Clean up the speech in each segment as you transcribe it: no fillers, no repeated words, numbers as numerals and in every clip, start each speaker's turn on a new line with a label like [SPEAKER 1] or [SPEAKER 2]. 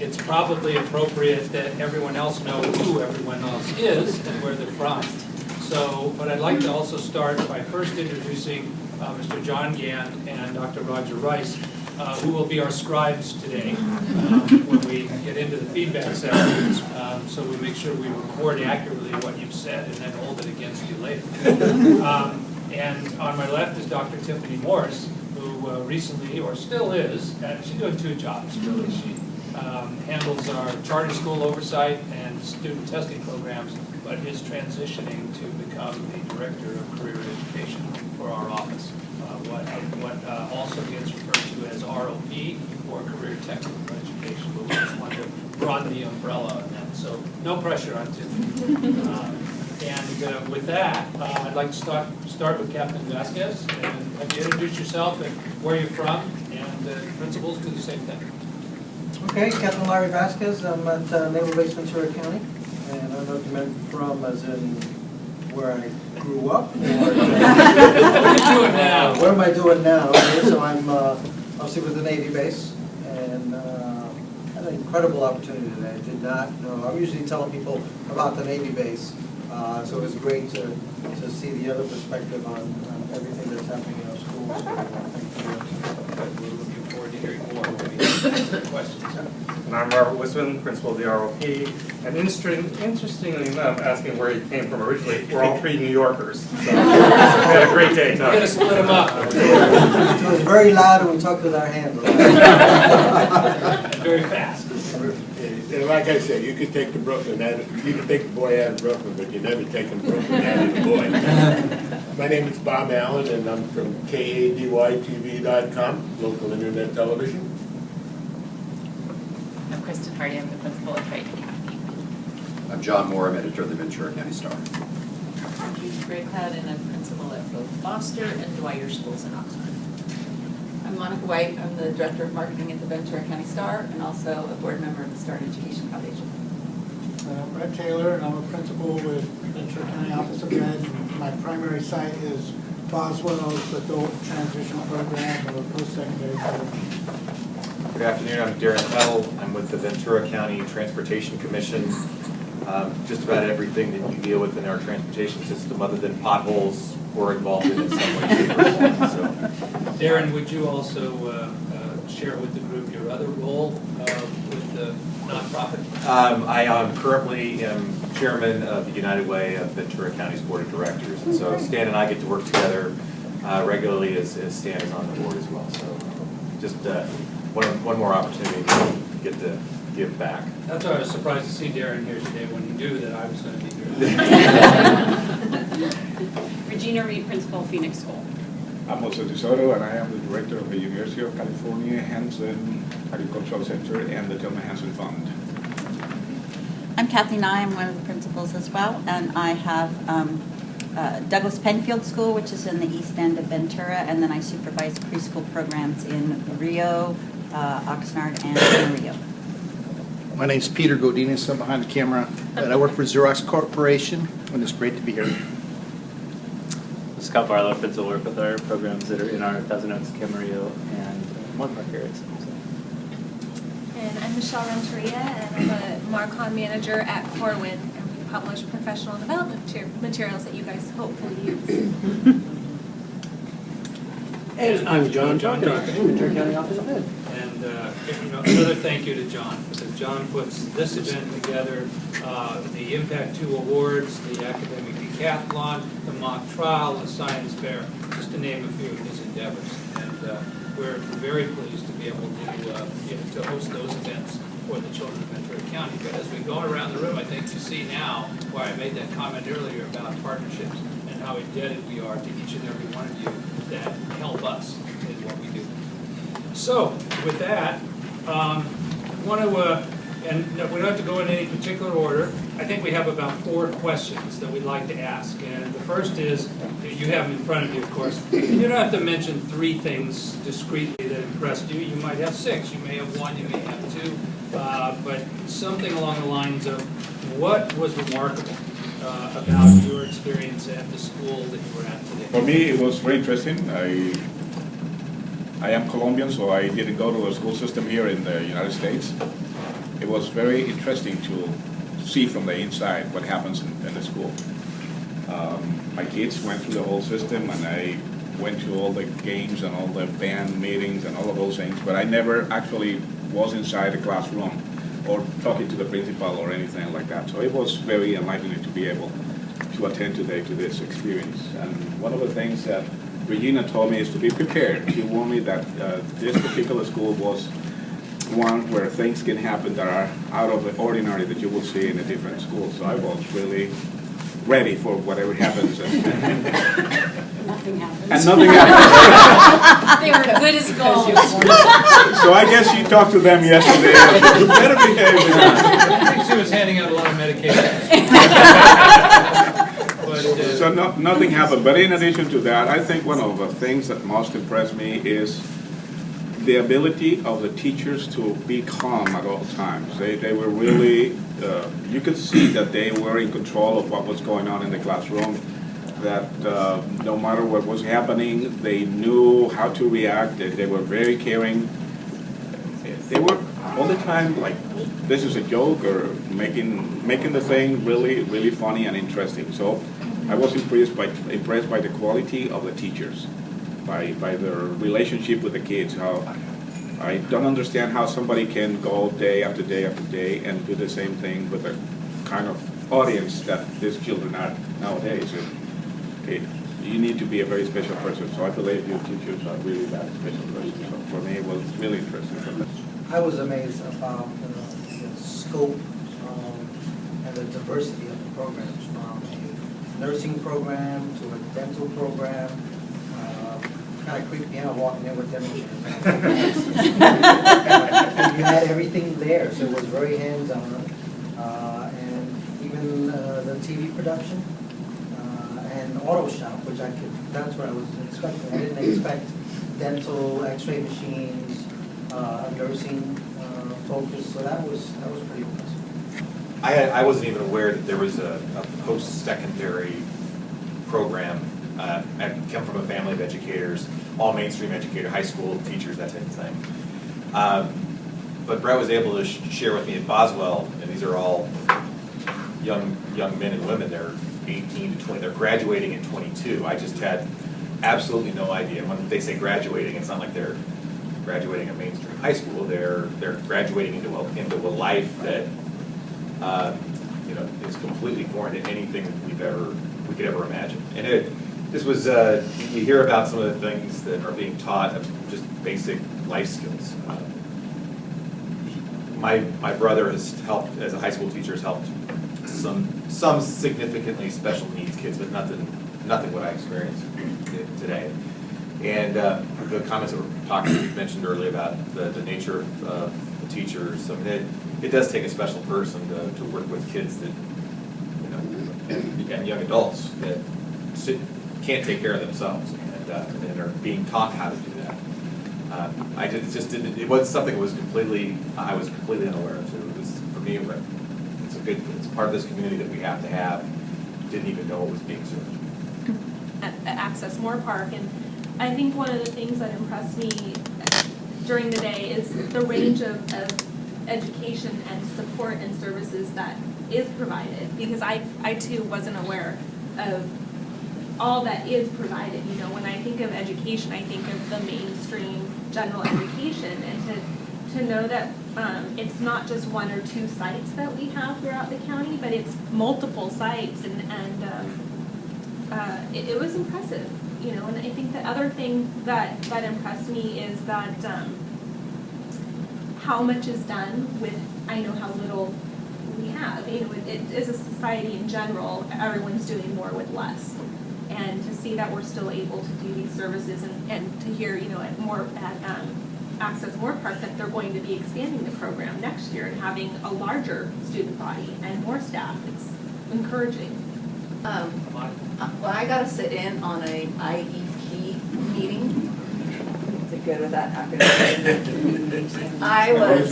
[SPEAKER 1] it's probably appropriate that everyone else know who everyone else is and where they're from. So, but I'd like to also start by first introducing Mr. John Gann and Dr. Roger Rice, who will be our scribes today when we get into the feedback session. So we make sure we record accurately what you've said and then hold it against you later. And on my left is Dr. Tiffany Morris, who recently, or still is, she's doing two jobs really. She handles our charter school oversight and student testing programs, but is transitioning to become the Director of Career Education for our office, what also gets referred to as ROP, or Career Technical Education, but we just wanted to broaden the umbrella on that. So no pressure on Tiffany. And with that, I'd like to start with Captain Vasquez, and have you introduce yourself and where you're from, and principals do the same thing.
[SPEAKER 2] Okay, Captain Larry Vasquez. I'm at Naval Base Ventura County, and I don't know if you meant from as in where I grew up. Or
[SPEAKER 1] what are you doing now?
[SPEAKER 2] What am I doing now? Okay, so I'm obviously with the Navy base, and had an incredible opportunity today. I did not know. I'm usually telling people about the Navy base, so it was great to see the other perspective on everything that's happening in our schools.
[SPEAKER 1] We're looking forward to hearing more. Questions?
[SPEAKER 3] And I'm Robert Wisman, principal of the ROP. And interestingly enough, asking where he came from originally, we're all three New Yorkers. So we had a great day
[SPEAKER 1] We're going to split them up.
[SPEAKER 2] It was very loud and we talked with our hands.
[SPEAKER 1] Very fast.
[SPEAKER 4] And like I said, you could take the boy out of Brooklyn, but you never take him Brooklyn out of the boy. My name is Bob Allen, and I'm from KADYTV.com, local internet television.
[SPEAKER 5] I'm Kristen Hardy. I'm the principal at Triton Academy.
[SPEAKER 6] I'm John Moore. I'm editor of the Ventura County Star.
[SPEAKER 5] I'm Judy Graycloud, and I'm principal at both Foster and Dwyer schools in Oxford.
[SPEAKER 7] I'm Monica White. I'm the Director of Marketing at the Ventura County Star and also a board member of the Star Education Foundation.
[SPEAKER 8] I'm Brett Taylor, and I'm a principal with Ventura County Office of Ed. And my primary site is Boswell's Adult Transitional Program or Post-Secondary Program.
[SPEAKER 9] Good afternoon, I'm Darren Pell. I'm with the Ventura County Transportation Commission. Just about everything that you deal with in our transportation system, other than potholes, we're involved in some way, shape, or form. So.
[SPEAKER 1] Darren, would you also share with the group your other role with the nonprofit?
[SPEAKER 9] I currently am chairman of the United Way of Ventura County's Board of Directors. And so Stan and I get to work together regularly as Stan is on the board as well. So just one more opportunity to get to give back.
[SPEAKER 1] That's why I was surprised to see Darren here today when he knew that I was going to be here.
[SPEAKER 5] Regina Reed, principal, Phoenix School.
[SPEAKER 10] I'm Jose DeSoto, and I am the director of the University of California Hanson Agricultural Center and the Tillman Hanson Fund.
[SPEAKER 11] I'm Kathy Nye. I'm one of the principals as well, and I have Douglas Penfield School, which is in the east end of Ventura, and then I supervise preschool programs in Rio, Oxnard, and San Rio.
[SPEAKER 12] My name's Peter Godinez. I'm behind the camera, and I work for Xerox Corporation, and it's great to be here.
[SPEAKER 13] Scott Barlow, principal, work with our programs that are in our Thousand Oaks, Camarillo, and One Park areas.
[SPEAKER 14] And I'm Michelle Renteria, and I'm a Marcon manager at Corwin, and we publish professional development materials that you guys hopefully use.
[SPEAKER 15] And I'm John Dockett, Ventura County Office of Ed.
[SPEAKER 1] And another thank you to John, because John puts this event together, the Impact 2 Awards, the Academic Decathlon, the mock trial, the science fair, just to name a few of his endeavors. And we're very pleased to be able to host those events for the children of Ventura County. But as we go around the room, I think you see now why I made that comment earlier about partnerships and how indebted we are to each and every one of you that help us in what we do. So, with that, I want to, and we don't have to go in any particular order. I think we have about 4 questions that we'd like to ask. And the first is, you have them in front of you, of course. You don't have to mention 3 things discreetly that impressed you. You might have 6. You may have 1. You may have 2. But something along the lines of what was remarkable about your experience at the school that you were at today?
[SPEAKER 10] For me, it was very interesting. I am Colombian, so I didn't go to a school system here in the United States. It was very interesting to see from the inside what happens in the school. My kids went through the whole system, and I went to all the games and all the band meetings and all of those things, but I never actually was inside the classroom or talking to the principal or anything like that. So it was very enlightening to be able to attend today to this experience. And one of the things that Regina told me is to be prepared. She warned me that this particular school was one where things can happen that are out of the ordinary that you will see in a different school. So I was really ready for whatever happens.
[SPEAKER 11] Nothing happens.
[SPEAKER 10] And nothing happens.
[SPEAKER 5] They were good as gold.
[SPEAKER 10] So I guess you talked to them yesterday. You better behave.
[SPEAKER 1] I think she was handing out a lot of medication.
[SPEAKER 10] So nothing happened. But in addition to that, I think one of the things that most impressed me is the ability of the teachers to be calm at all times. They were really, you could see that they were in control of what was going on in the classroom, that no matter what was happening, they knew how to react. They were very caring. They were all the time like, this is a joke, or making the thing really, really funny and interesting. So I was impressed by the quality of the teachers, by their relationship with the kids. How I don't understand how somebody can go day after day after day and do the same thing with the kind of audience that these children are nowadays. You need to be a very special person. So I believe your teachers are really that special person. So for me, it was really interesting.
[SPEAKER 2] I was amazed about the scope and the diversity of the programs, from a nursing program to a dental program. Kind of creeped me out walking in with them. And you had everything there, so it was very hands-on. And even the TV production and auto shop, which that's what I was expecting. I didn't expect dental, x-ray machines, nursing focus, so that was pretty impressive.
[SPEAKER 9] I wasn't even aware that there was a post-secondary program. I come from a family of educators, all mainstream educator, high school teachers, that type of thing. But Brett was able to share with me at Boswell, and these are all young men and women. They're 18 to 20. They're graduating in 22. I just had absolutely no idea. When they say graduating, it's not like they're graduating a mainstream high school. They're graduating into a life that is completely foreign to anything that we could ever imagine. And this was you hear about some of the things that are being taught of just basic life skills. My brother has helped as a high school teacher, has helped some significantly special needs kids, but nothing what I experienced today. And the comments that were mentioned earlier about the nature of the teachers, I mean, it does take a special person to work with kids that, and young adults that can't take care of themselves and are being taught how to do that. It was something that I was completely unaware of. So it was, for me, it's part of this community that we have to have. Didn't even know it was being served.
[SPEAKER 14] At Access Moore Park, and I think one of the things that impressed me during the day is the range of education and support and services that is provided, because I too wasn't aware of all that is provided. When I think of education, I think of the mainstream general education, and to know that it's not just one or two sites that we have throughout the county, but it's multiple sites, and it was impressive. And I think the other thing that impressed me is that how much is done with, I know how little we have. As a society in general, everyone's doing more with less. And to see that we're still able to do these services, and to hear, at Access Moore Park that they're going to be expanding the program next year and having a larger student body and more staff, it's encouraging.
[SPEAKER 7] Well, I got to sit in on a IEP meeting. Is it good with that acronym? I was.
[SPEAKER 10] What is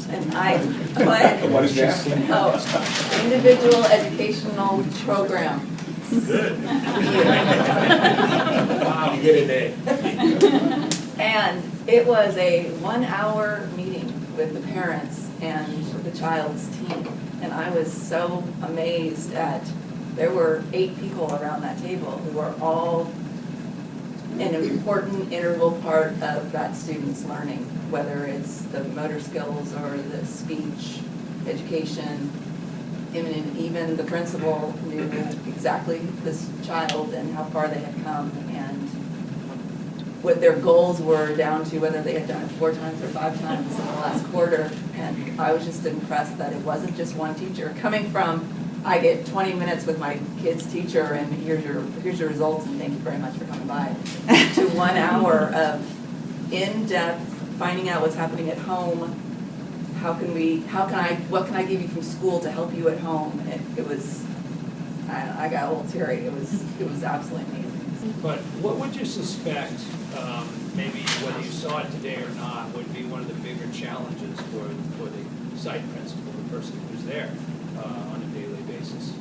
[SPEAKER 10] that?
[SPEAKER 7] What
[SPEAKER 10] is that?
[SPEAKER 7] Oh, individual educational program.
[SPEAKER 3] Good. Wow, you get it, Dave.
[SPEAKER 7] And it was a 1-hour meeting with the parents and the child's team. And I was so amazed at, there were 8 people around that table who were all an important integral part of that student's learning, whether it's the motor skills or the speech, education. Even the principal knew exactly this child and how far they had come and what their goals were down to, whether they had done it 4 times or 5 times in the last quarter. And I was just impressed that it wasn't just one teacher. Coming from, I get 20 minutes with my kid's teacher and here's your results and thank you very much for coming by, to 1 hour of in-depth finding out what's happening at home. What can I give you from school to help you at home? It was, I got a little teary. It was absolutely amazing.
[SPEAKER 1] But what would you suspect, maybe whether you saw it today or not, would be one of the bigger challenges for the site principal, the person who's there on a daily basis?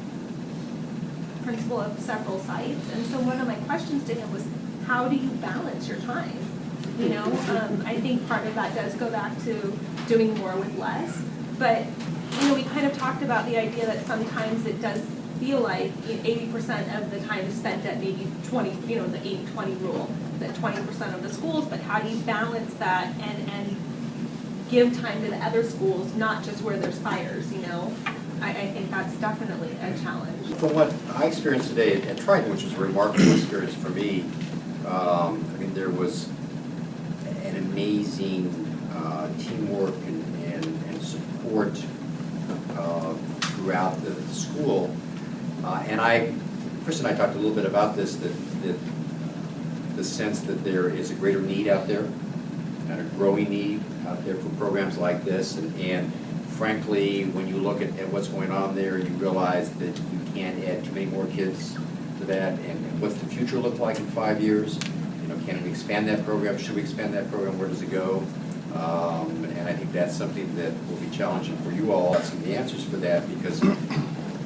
[SPEAKER 14] Principal of several sites, and so one of my questions to him was, how do you balance your time? You know, I think part of that does go back to doing more with less, but you know, we kind of talked about the idea that sometimes it does feel like 80% of the time is spent at maybe 20, you know, the 80-20 rule, that 20% of the schools, but how do you balance that and give time to the other schools, not just where there's fires, you know? I think that's definitely a challenge.
[SPEAKER 6] From what I experienced today at Triton, which was a remarkable experience for me, I mean, there was an amazing teamwork and support throughout the school. And Chris and I talked a little bit about this, that the sense that there is a greater need out there, and a growing need out there for programs like this. And frankly, when you look at what's going on there, you realize that you can't add too many more kids to that. And what's the future look like in 5 years? You know, can we expand that program? Should we expand that program? Where does it go? And I think that's something that will be challenging for you all. Some of the answers for that, because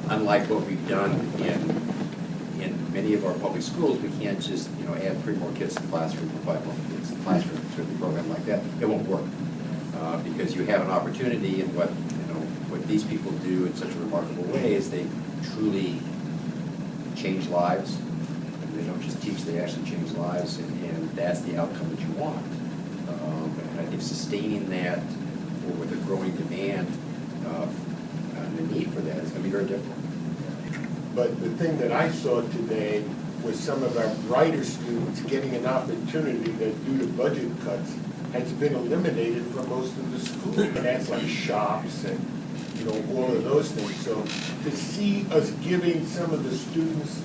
[SPEAKER 6] unlike what we've done in many of our public schools, we can't just, you know, add 3 more kids to the classroom or 5 more kids to the classroom to a program like that. It won't work because you have an opportunity, and what these people do in such a remarkable way is they truly change lives. They don't just teach; they actually change lives, and that's the outcome that you want. And I think sustaining that with a growing demand and the need for that is going to be very difficult.
[SPEAKER 4] But the thing that I saw today was some of our brighter students getting an opportunity that, due to budget cuts, has been eliminated from most of the schools. And that's like shops and, you know, all of those things. So to see us giving some of the students,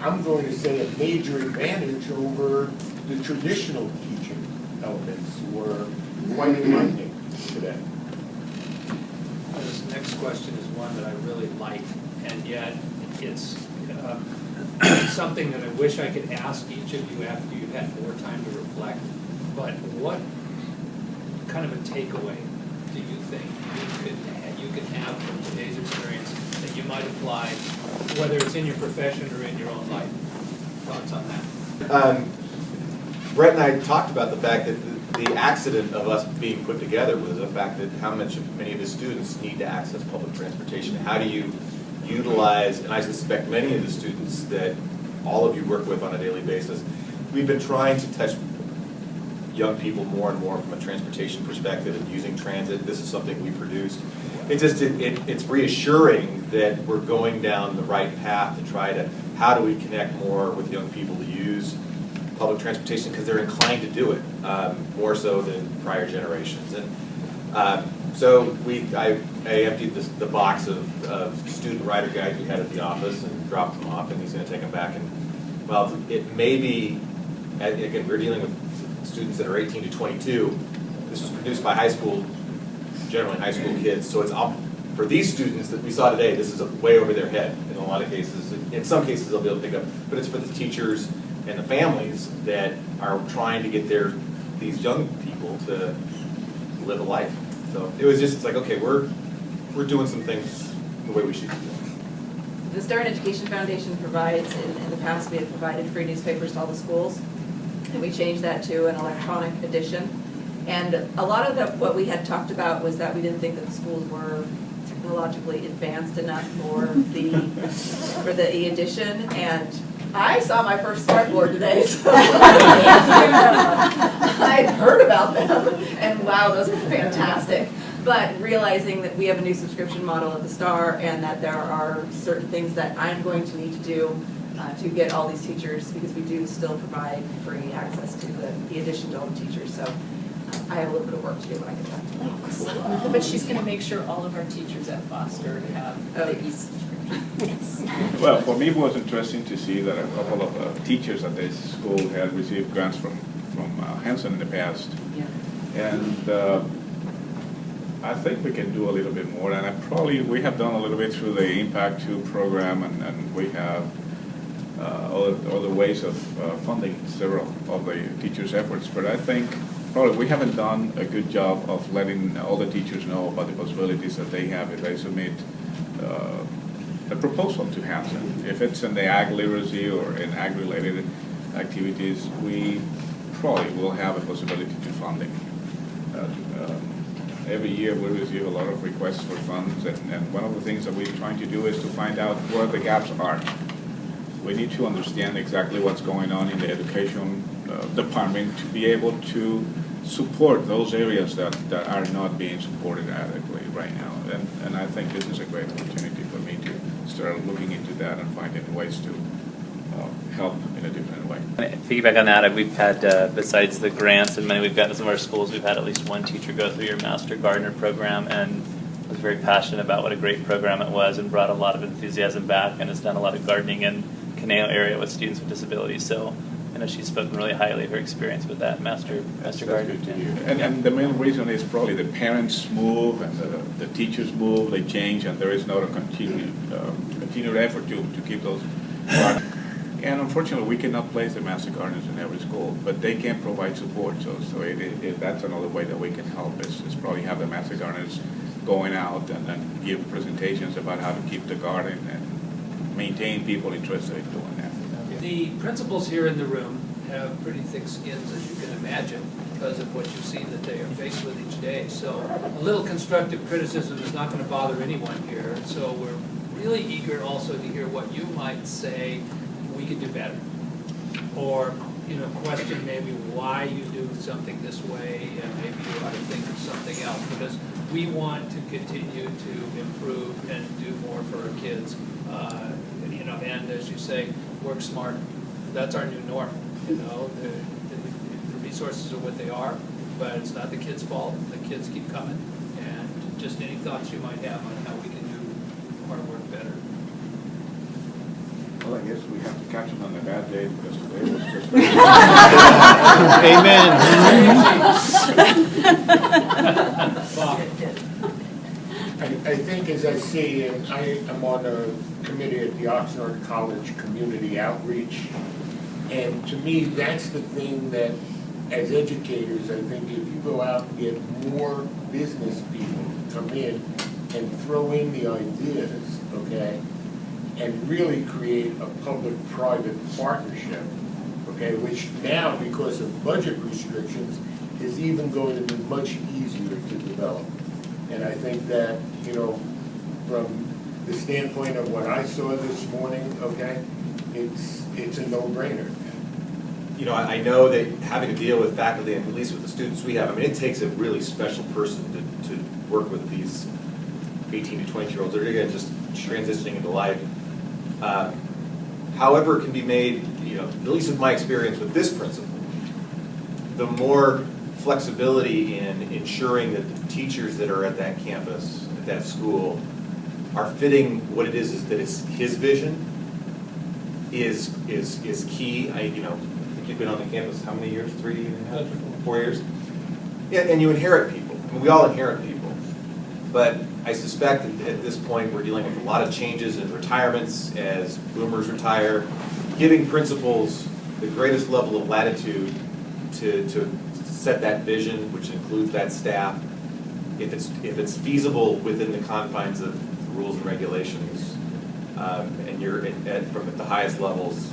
[SPEAKER 4] I'm going to say, a major advantage over the traditional teaching elements were quite enlightening to them.
[SPEAKER 1] This next question is one that I really like, and yet it's something that I wish I could ask each of you after you've had more time to reflect. But what kind of a takeaway do you think you can have from today's experience that you might apply, whether it's in your profession or in your own life? Thoughts on that?
[SPEAKER 9] Brett and I talked about the fact that the accident of us being put together was the fact that many of the students need to access public transportation. How do you utilize, and I suspect many of the students that all of you work with on a daily basis, we've been trying to touch young people more and more from a transportation perspective and using transit. This is something we produced. It's reassuring that we're going down the right path to try to, how do we connect more with young people to use public transportation, because they're inclined to do it more so than prior generations. And so I emptied the box of student rider guides we had at the office and dropped them off, and he's going to take them back. And well, it may be, again, we're dealing with students that are 18 to 22. This was produced by generally high school kids, so it's for these students that we saw today, this is way over their head in a lot of cases. In some cases they'll be able to pick up, but it's for the teachers and the families that are trying to get these young people to live a life. So it was just, it's like, okay, we're doing some things the way we should be doing.
[SPEAKER 7] The Start Education Foundation provides, in the past we have provided free newspapers to all the schools. and we changed that to an electronic edition. And a lot of what we had talked about was that we didn't think that the schools were technologically advanced enough for the e-edition. And I saw my first smartboard today, so I'd heard about them, and wow, those are fantastic. But realizing that we have a new subscription model at the Star, and that there are certain things that I'm going to need to do to get all these teachers, because we do still provide free access to the e-edition to all the teachers. So I have a little bit of work to do when I get back to the office.
[SPEAKER 5] But she's going to make sure all of our teachers at Foster have the e-subscription.
[SPEAKER 10] Well, for me, it was interesting to see that a couple of teachers at this school had received grants from Hanson in the past.
[SPEAKER 7] Yeah.
[SPEAKER 10] And I think we can do a little bit more, and we have done a little bit through the Impact 2 program, and we have other ways of funding several of the teachers' efforts. But I think probably we haven't done a good job of letting all the teachers know about the possibilities that they have if they submit a proposal to Hanson. If it's in the ag literacy or in ag-related activities, we probably will have a possibility to funding. Every year we receive a lot of requests for funds, and one of the things that we're trying to do is to find out where the gaps are. We need to understand exactly what's going on in the education department to be able to support those areas that are not being supported adequately right now. And I think this is a great opportunity for me to start looking into that and finding ways to help in a different way.
[SPEAKER 13] Piggyback on that, we've had, besides the grants and money we've gotten in some of our schools, we've had at least one teacher go through your Master Gardener program and was very passionate about what a great program it was and brought a lot of enthusiasm back and has done a lot of gardening in Caneo area with students with disabilities. So I know she's spoken really highly of her experience with that Master Gardener.
[SPEAKER 10] And the main reason is probably the parents move and the teachers move, they change, and there is not a continued effort to keep those gardens. And unfortunately, we cannot place the Master Gardeners in every school, but they can provide support. So that's another way that we can help is probably have the Master Gardeners going out and then give presentations about how to keep the garden and maintain people interested in doing that.
[SPEAKER 1] The principals here in the room have pretty thick skins, as you can imagine, because of what you see that they are faced with each day. So a little constructive criticism is not going to bother anyone here. So we're really eager also to hear what you might say we could do better, or question maybe why you do something this way, and maybe you ought to think of something else, because we want to continue to improve and do more for our kids. And as you say, work smart. That's our new norm. The resources are what they are, but it's not the kids' fault. The kids keep coming, and just any thoughts you might have on how we can do our work better.
[SPEAKER 10] Well, I guess we have to catch them on the bad day because today was just.
[SPEAKER 4] I think, as I see, and I am on a committee at the Oxnard College Community Outreach, and to me, that's the thing that, as educators, I think if you go out and get more business people to come in and throw in the ideas, okay, and really create a public-private partnership, okay, which now, because of budget restrictions, is even going to be much easier to develop. And I think that, from the standpoint of what I saw this morning, okay, it's a no-brainer.
[SPEAKER 9] I know that having to deal with faculty, and at least with the students we have, it takes a really special person to work with these 18 to 20-year-olds that are, again, just transitioning into life. However, it can be made, at least with my experience with this principal, the more flexibility in ensuring that the teachers that are at that campus, at that school, are fitting what it is that is his vision is key. I think you've been on the campus how many years? 3.5, 4 years? Yeah, and you inherit people. We all inherit people. But I suspect that at this point we're dealing with a lot of changes and retirements as boomers retire, giving principals the greatest level of latitude to set that vision, which includes that staff, if it's feasible within the confines of rules and regulations, and you're from at the highest levels.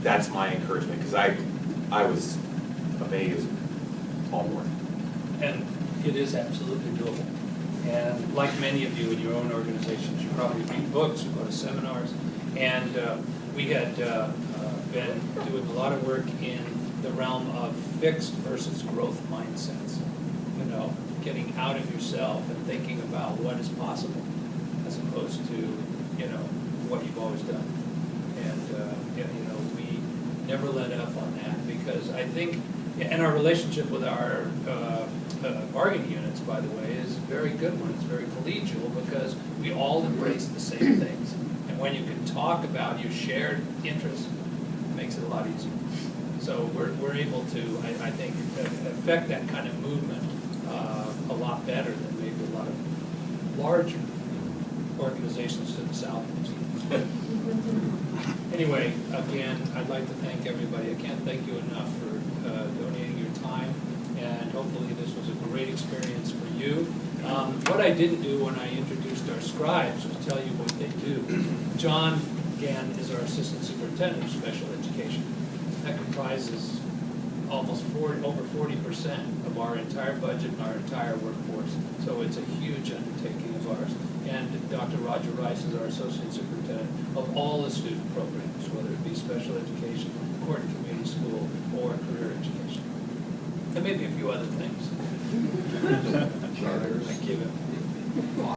[SPEAKER 9] That's my encouragement, because I was amazed, all morning.
[SPEAKER 1] And it is absolutely doable. And like many of you in your own organizations, you probably read books, you go to seminars, and we had been doing a lot of work in the realm of fixed versus growth mindsets. You know, getting out of yourself and thinking about what is possible, as opposed to, you know, what you've always done. And, you know, we never let up on that, because I think, and our relationship with our bargaining units, by the way, is a very good one. It's very collegial, because we all embrace the same things. And when you can talk about your shared interests, it makes it a lot easier. So we're able to, I think, affect that kind of movement a lot better than maybe a lot of larger organizations to the south. Anyway, again, I'd like to thank everybody. I can't thank you enough for donating your time, and hopefully this was a great experience for you. What I didn't do when I introduced our scribes was tell you what they do. John Gann is our Assistant Superintendent of Special Education. That comprises almost over 40% of our entire budget and our entire workforce. So it's a huge undertaking of ours. And Dr. Roger Rice is our Associate Superintendent of all the student programs, whether it be special education, court and community school, or career education. And maybe a few other things. Thank you.